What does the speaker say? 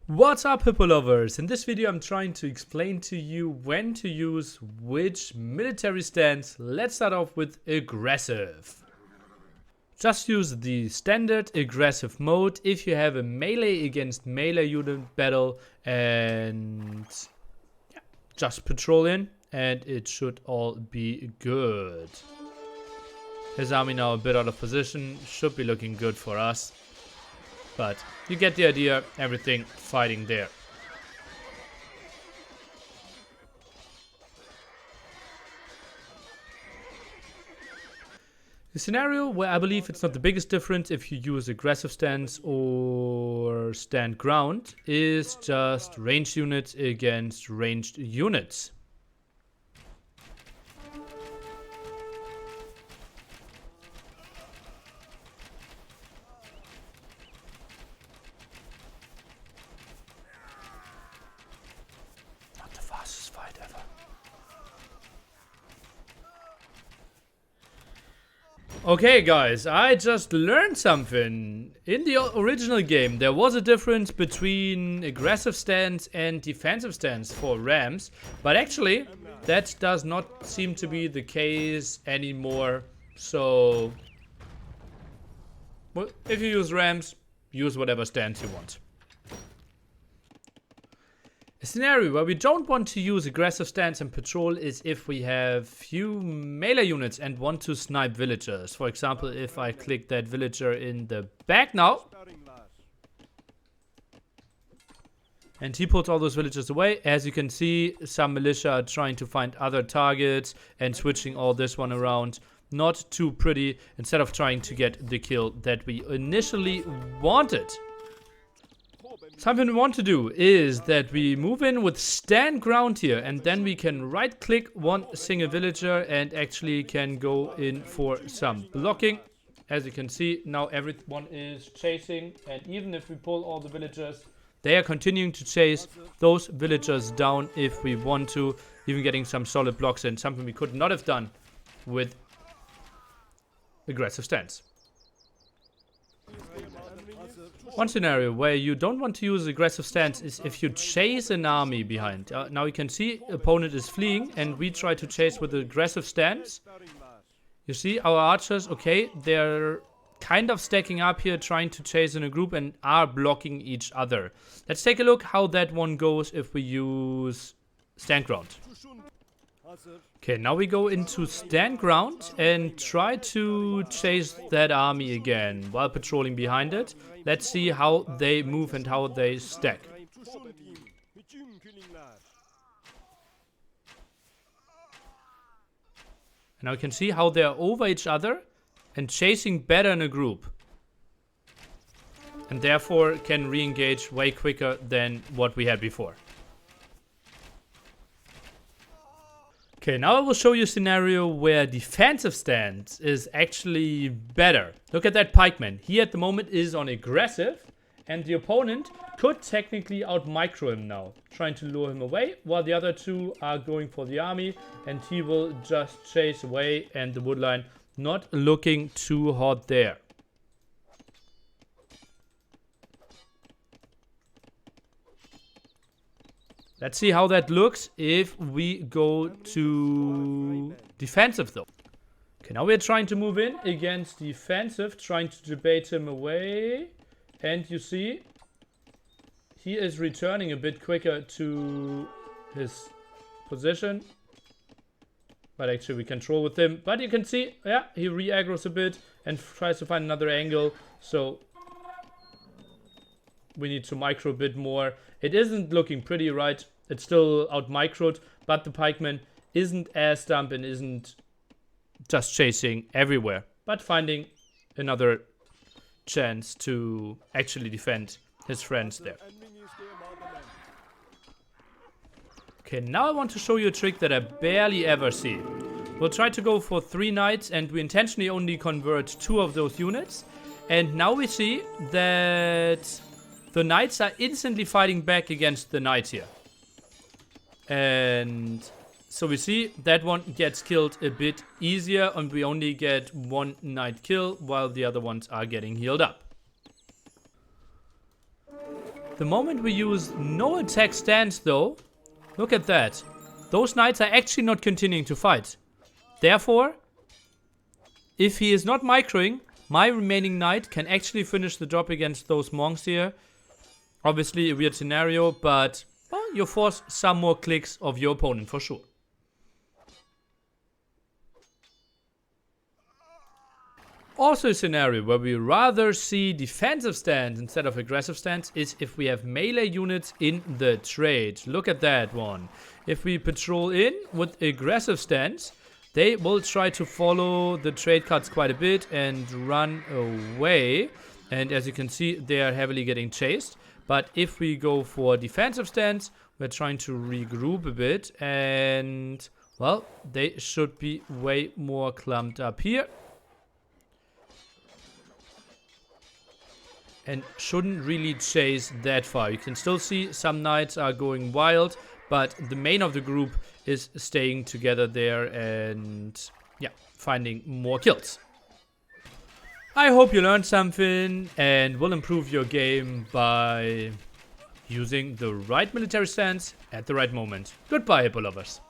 What's up, Hippo lovers? In this video I'm trying to explain to you when to use which military stance. Let's start off with aggressive. Just use the standard aggressive mode if you have a melee against melee unit battle, and just patrol in and it should all be good. His army now a bit out of position, should be looking good for us. But you get the idea, everything fighting there. The scenario where I believe it's not the biggest difference if you use aggressive stance or stand ground is just ranged units against ranged units. Fight ever. Okay guys, I just learned something. In the original game there was a difference between aggressive stance and defensive stance for rams, but actually that does not seem to be the case anymore. So well, if you use rams, use whatever stance you want. A scenario where we don't want to use aggressive stance and patrol is if we have few melee units and want to snipe villagers. For example, if I click that villager in the back now, and he puts all those villagers away. As you can see, some militia are trying to find other targets and switching all this one around. Not too pretty, instead of trying to get the kill that we initially wanted. Something we want to do is that we move in with stand ground here, and then we can right click one single villager and actually can go in for some blocking. As you can see, now everyone is chasing, and even if we pull all the villagers, they are continuing to chase those villagers down if we want to, even getting some solid blocks in, something we could not have done with aggressive stance. One scenario where you don't want to use aggressive stance is if you chase an army behind. Now you can see opponent is fleeing and we try to chase with aggressive stance. You see our archers, okay, they're kind of stacking up here, trying to chase in a group and are blocking each other. Let's take a look how that one goes if we use stand ground. Okay, now we go into stand ground and try to chase that army again while patrolling behind it. Let's see how they move and how they stack. And now you can see how they're over each other and chasing better in a group. And therefore can re-engage way quicker than what we had before. Okay, now I will show you a scenario where defensive stance is actually better. Look at that pikeman. He at the moment is on aggressive, and the opponent could technically out-micro him now, trying to lure him away, while the other two are going for the army, and he will just chase away, and the woodline not looking too hot there. Let's see how that looks if we go to defensive though. Okay, now we're trying to move in against defensive, trying to debate him away. And you see, he is returning a bit quicker to his position. But actually we control with him. But you can see, yeah, he re-aggros a bit and tries to find another angle. So we need to micro a bit more. It isn't looking pretty, right? It's still out-microed, but the pikeman isn't as dumb and isn't just chasing everywhere, but finding another chance to actually defend his friends there. Okay, now I want to show you a trick that I barely ever see. We'll try to go for 3 knights, and we intentionally only convert 2 of those units. And now we see that the knights are instantly fighting back against the knight here. And so we see that one gets killed a bit easier, and we only get 1 knight kill while the other ones are getting healed up. The moment we use no attack stance though, look at that. Those knights are actually not continuing to fight. Therefore, if he is not microing, my remaining knight can actually finish the job against those monks here. Obviously a weird scenario, but well, you force some more clicks of your opponent for sure. Also a scenario where we rather see defensive stance instead of aggressive stance is if we have melee units in the trade. Look at that one. If we patrol in with aggressive stance, they will try to follow the trade cards quite a bit and run away. And as you can see, they are heavily getting chased. But if we go for defensive stance, we're trying to regroup a bit. And, well, they should be way more clumped up here. And shouldn't really chase that far. You can still see some knights are going wild, but the main of the group is staying together there and, yeah, finding more kills. I hope you learned something and will improve your game by using the right military stance at the right moment. Goodbye, Hippo lovers.